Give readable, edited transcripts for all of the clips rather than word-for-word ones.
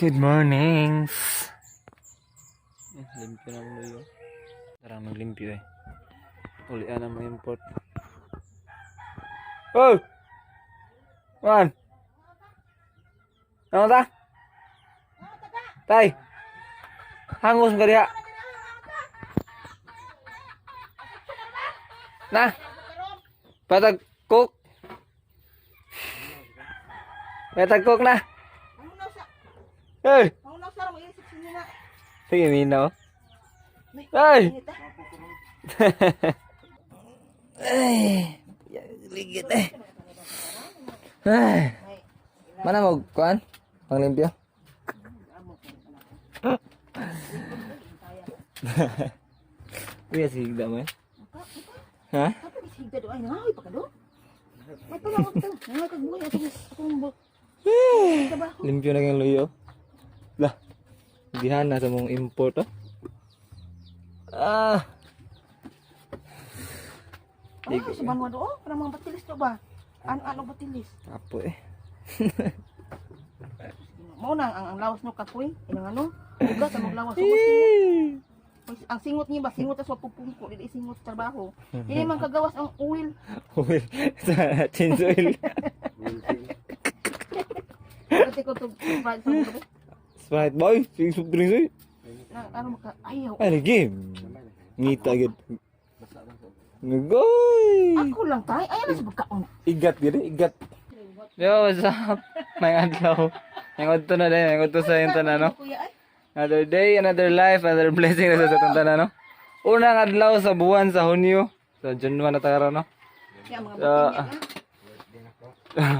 Good morning. Limpyo na mo yun. Tarang naglimpyo eh. Ulian na mo import. Oh! Man! Ano ta? Tay! Hangos ka diha. Na! Patag cook. Patag cook na. Hey! Sige, minaw. Ay! Ay! Ligit eh. Ay! Mana mo, kuan? Panglimpyo? Uy, sigda mo eh. Ha? Limpyo na kang luyo. Lah. Dihan na sa mong import oh. Ah. Oh, sa banwa do, para mga batilis to ba? Ano batilis? Apo eh. Mao na ang lawas no kapoy, inang ano? Ugat ang lawas so singot. Ang singot niya ba singot sa pupungko, dili singot sa trabaho. Dili man kagawas ang oil. Oil sa change oil. Dati ko to fried sa mga Sprite boy, sing soft drinks eh. ano maka ayaw. Ano game? Ngita agad. Ngagoy. Ako lang tay, ayaw na sa pagkaon. Igat gini, igat. Yo, what's up? May adlaw. May to na din, may to sa yung tanan no. Another day, another life, another blessing na sa itong tanan no. Unang adlaw sa buwan sa Hunyo. Sa January na tagara no.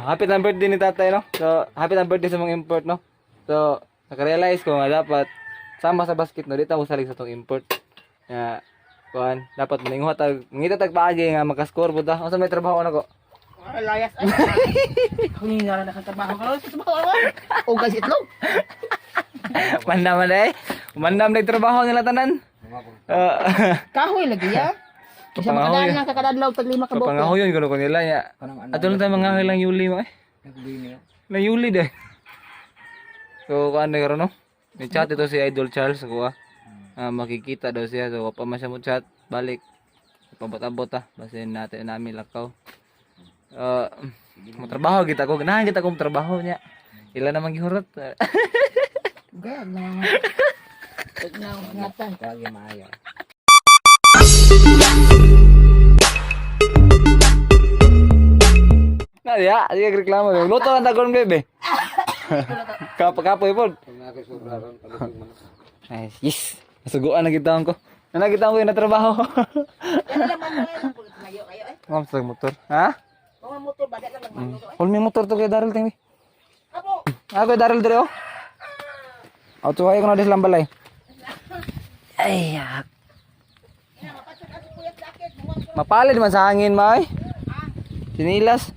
Happy ng birthday ni tatay no. So, happy ng birthday sa mga import no. So, nakarealize ko nga dapat sama sa basket no, dito ako salig sa tong import. Ya, kuan, dapat maninguha tag ngita tag paagi nga maka-score pud ta. Unsa may trabaho nako? Layas ay. Kung nga na nakatrabaho ka sa trabaho. O guys itlog. Mandam na eh. Mandam na trabaho nila tanan. Kahoy lagi ya. Isa makadaan lang kakadadlaw tag 5 ka buok. Pangahoyon ko nila ya. Ato lang tayo mga lang Yuli mo eh. Na Yuli deh. So kuan na no? May chat ito si Idol Charles ko makikita daw siya. So pa man siya mo chat balik. Pabot-abot basin natin namin lakaw. Trabaho kita ko. Ganahan kita kong trabaho niya. Ila namang gihurot. Gad na. Ug na ngatan kagi maayo. Nadia, dia reklamo. Luto ang tagon bebe. Kapoy po. Nice. Yes. Nasuguan na kita ko. Nakita ko yung natrabaho. Yan lang man mo kulit mayo kayo eh. Ngam sa motor. Ha? Mga motor bada lang mayo eh. Hold may motor to kay Daryl tingni. Apo. Ako Daryl dire oh. Auto ay ko na des lambalay. Ay, yak. Mapalid man sa hangin may. Sinilas.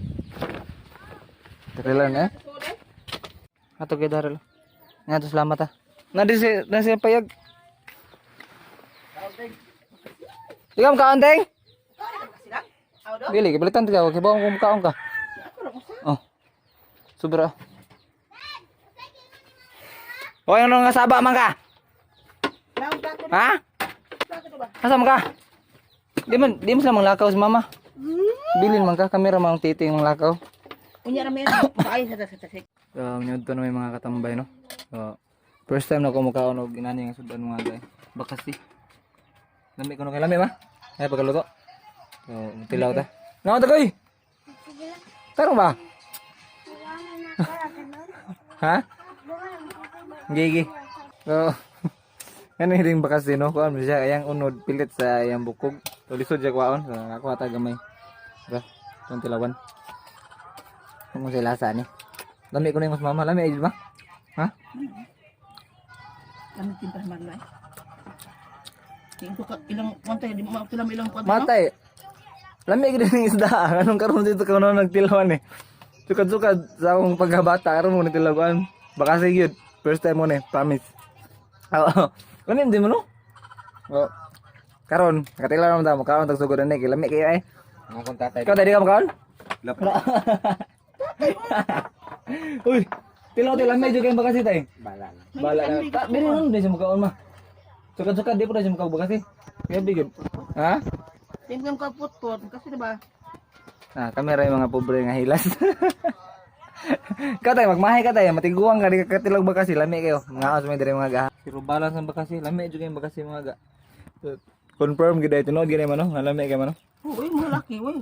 Daryl na. Ato kay Daryl. Nga to salamat ha. Nasi payag. Ikaw kaanteng? Dili, kibalitan ka, wag ibang kung kaon ka. Oh. Sobra. Hoy, ano nga saba man ka? Ha? Asa man ka? Di mo sila manglakaw si mama. Bilin man ka, kamera mang titing manglakaw. Unya ra men, ay sa tasik. Nyud to na may mga katambay no. So, first time na ko mukaon og inani nga sudan mga guys. Bakasi. Lami ko no kay lami ba? Ay pagluto. So, tilaw ta. Naon ta koy? Tarong ba? Ha? Gigi. So, ano hiring bakas din no? Kuan siya ayang unod pilit sa ayang bukog. So, lisod siya kuwaon. So, ako ata gamay. Ba? Kung tilawan. Kung sa lasa ni. Lami ko na yung mas mama. Lami ay ba? Ha? Kami timpah malay. Tingko ka ilang kwanta di mo tilam ilang kwanta. Matay. Lami gid ning isda. Anong karon dito ka na nagtilawan eh. Sukad-sukad sa akong pagkabata karon mo nagtilawan. Baka sa gyud. First time mo ni, promise. Oo. Kunin di mo no? Oh. Karon, nakatilaw na mo karon tag sugod ni lami kay eh. Ang kontatay. Ikaw dali ka mo karon? Lapra. Uy. Tilaw tilaw medyo kayong bakasi tay. Bala lang. Bala na. Ta, bili nun di siya makaon ma. Sukat-sukat di po na siya makabakasi. Kaya bigod. Ha? Tingnan ka putput kasi diba? Ah, kamera yung mga pobre nga hilas. Ka tay magmahay ka tay, matiguang ka di ka tilaw bakasi lami kayo. Nga may dire mga ga. Pero balance ang bakasi, lami jud kayong bakasi mga ga. Confirm gid ay tunod gid man no, nga lami kay man no. Uy, mo laki, uy.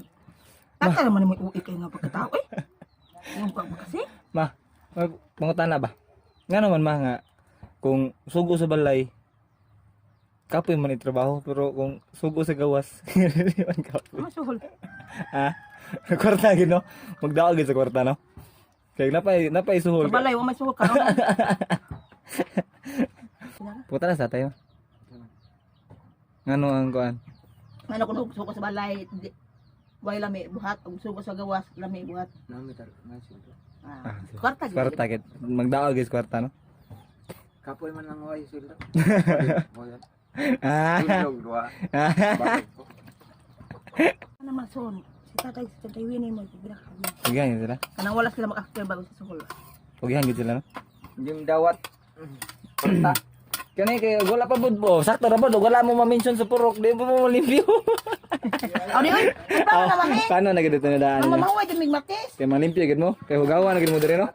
Tata naman mo uwi kayo nga pagkatao, eh. Yung pa kasi? Ma, mangutana ba? Nga naman ma nga kung sugo sa balay kapoy man itrabaho pero kung sugo sa gawas hindi man kapoy. Masuhol. Ha? Kwarta gid no? Magdaog gid sa kwarta no? Kay napay suhol. Sa balay, wa may suhol ka. Puta na sa tayo. Ngano ang kuan? Ano kung suko sa balay, way lami buhat, ug suko sa gawas, lami buhat. Nami tar nasi. Ah, kwarta gid. Kwarta gid. Magdaog gid sa kwarta no? Kapoy man lang ay silda. Mo yan. Ah. Tulog dua. Bakit ko? Ano man son? Si tatay Winnie mo gid. Ugihan gid sila. Kanang wala sila makakita bago sa suhol. Ugihan gid sila no? Yung dawat. Punta. Kani kay wala pa bud po. Sakto ra bud wala mo ma-mention sa purok, di mo limpyo. Aw di oy. Paano na mami? Paano na gid ito na daan? Ang mamaway din mig matis. Kay malimpyo gid mo. Kay hugawan na gid mo dire no?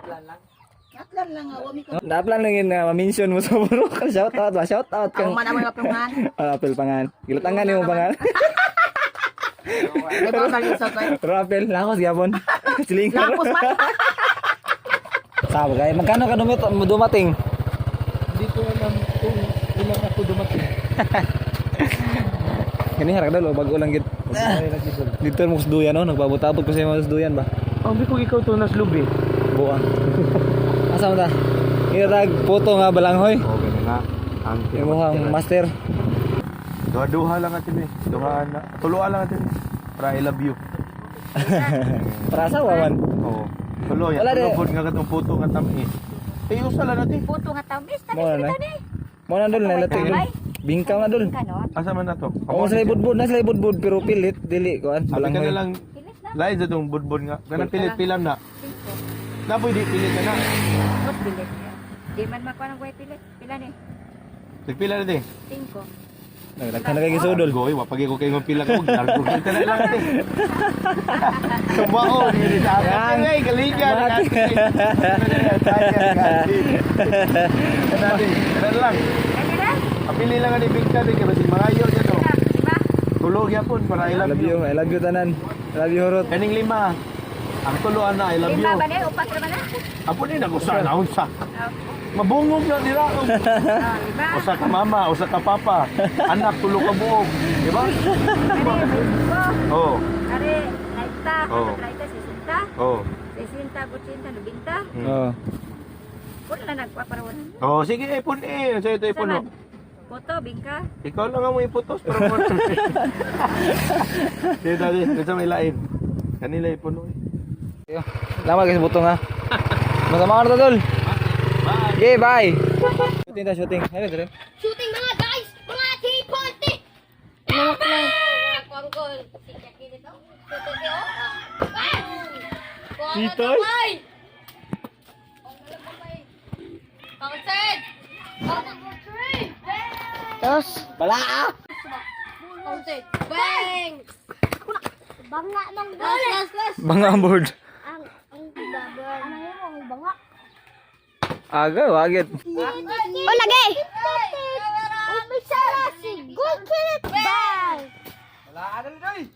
Atlan lang nga wami ka. Daplan lang yun na ma-mention mo sa purok. Shout out ba? Shout out Ang kang man ang mga pangan. apel pangan. Gilutangan nimo pangan. May pa kali sa tay. Rapel lakos gyapon. Siling. Lapos man. Sabi kay magkano ka dumating? Hindi ko alam kung ilang ako dumating. Kani harag dalo bago lang gid. Dito mo sa duyan no, nagbabutabot ko sa mga duyan ba. Ang biko ikaw to nas lubi. Buang. Asa mo ta? Irag photo nga balanghoy. Okay na nga. Ang Imuhang master. Duha lang atin eh. Tuluan lang atin. Para I love you. Para sa wawan. Oo. Tulo yan. Wala de. Tulubod nga katong puto nga tami. Eh, usala natin. Puto nga tamis, Mo tamis na. kita ni. Mo na dul na lato dul. Bingkaw na dul. Kanon. Asa man na to? Oo sa budbud na sa budbud pero pilit dili kuan Sabi ka na balanghoy. lang. Pilit na. Lain sa itong budbud nga. Ganang pilit-pilam na. Cinco. Napoy di pilit ka na. Mas pilit. Di man makuha ng pilit. Pila ni? Nagpila na din. Cinco. Nagkan na kay gisudol. Goy, wapagi ko kayo ng pila ko. Darbo kita na lang natin. Kumao, hindi sa akin. Ay, kaligan. Ano lang. Kanya na? Apili lang ni Bingka din kasi mga iyo dyan o. Diba? Tulog yapon para I love you. I love you tanan. I love you horot. Kaning lima. Ang tuluan na, I love you. Lima ba na? Upat naman na? Apo ni nagusa na unsa. Oh. Mabungog na nila. Oh, lima. Usa ka mama, usa ka papa. Anak tulo ka buog, di ba? Ari, cinco. Oh. Ari, naita. Oh. Naita, sisinta. Oh. Sisinta, butsinta, lubinta. Oh. Kung na nagpaparawan. Oh, sige ipon eh. Sa ito ipon. Saman. Puto, bingka. Ikaw lang ang mo iputos para mo. Sige dali, sa may lain. Kanila ipon eh. Lama guys butong ha. Masama ka na dul. Okay, bye. Shooting ta shooting. Hele dire. Shooting mga guys! Mga T-Ponte! Kongkol! Titoy? Kongset! Tos. Bala. Kongset! Bang! Banga ng bola! Banga ang board. Ang babar. Ano yun? Ang banga? Aga, wagit. Oh, lagi! Umisa na si Good Kid! Bang! Wala ka na rin.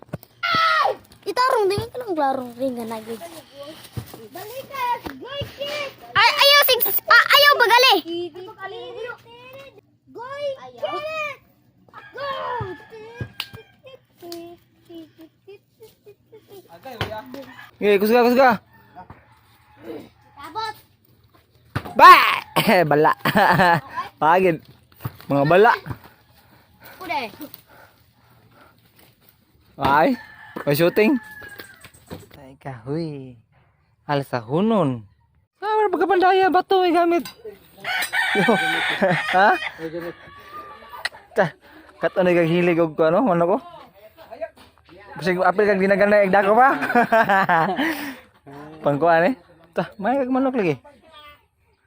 Itarong din ka lang larong ring na nagig. Balikas! Good Kid! Ayaw ayaw bagali! Goy Kid! Go! Okay, kusga kusga. Tapos! Ba! Bala. Wagit. Mga bala. Udah! Ay, may shooting. Ay kahoy. Alas sa hunon. Ah, pagkapandaya bato ay gamit. Yo. Ha? Ta, kato na hilig og ko ano, ano ko? Kasi apil kag dinagana igda ko pa. Pangkuan eh. Ta, may kag manok lagi.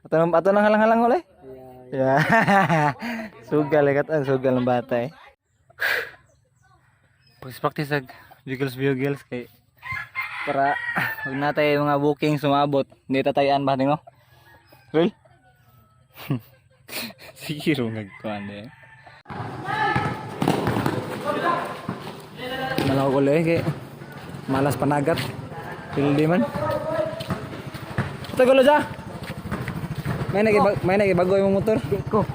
Ato nang halang-halang ulay. Ya. Sugal kat sugal ng bata eh. Praktis ag bugles kay para wag natay mga booking sumabot. Hindi tatayan ba no? Real? Sige ro nagkuan eh. Malaw ko leh kay malas panagat. Pildi man. Ito gulo ja. May nagibago yung motor. Di ko.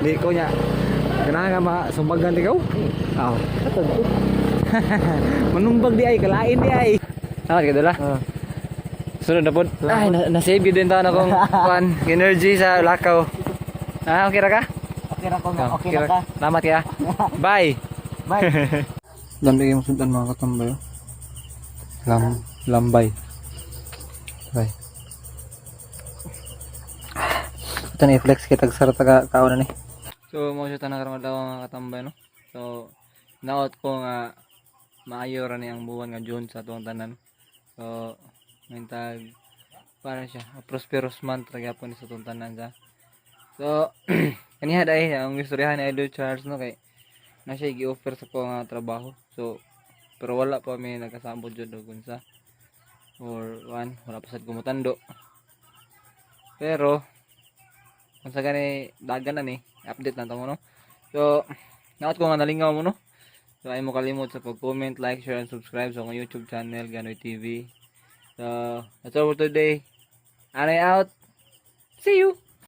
Di ko nya. Ganahan nga masumbagan ikaw? Oo. Manumbag di ay, kalain di ay. Saan ka dala? Sunod na po. Ay, nasave yun din taon akong energy sa lakaw. Ah, okay ra ka? Okay ra ko nga. Okay ra ka. Salamat ya. Bye. Bye. Dami yung sundan mga katambay. Lambay. Bye. Ito na i-flex kita sa kaon ni. So mo siya tanang karon daw mga katambay no. So naot ko nga maayo ra ni ang buwan nga June sa tuwang tanan. So ngintag para siya prosperous month ra gyapon sa tuwang tanan sa. So kaniha dai ang istoryahan ni Idol Charles no kay na siya gi-offer sa ko nga trabaho. So pero wala pa may nagkasambot jud og unsa. Or wala pa sad kumutando. Pero kung sa gani dagan na ni update na mo no. So naot ko nga nalingaw mo no. So ay mo kalimot sa pag-comment, like, share and subscribe sa akong YouTube channel Ganoy TV. So that's all for today. Anay out. See you.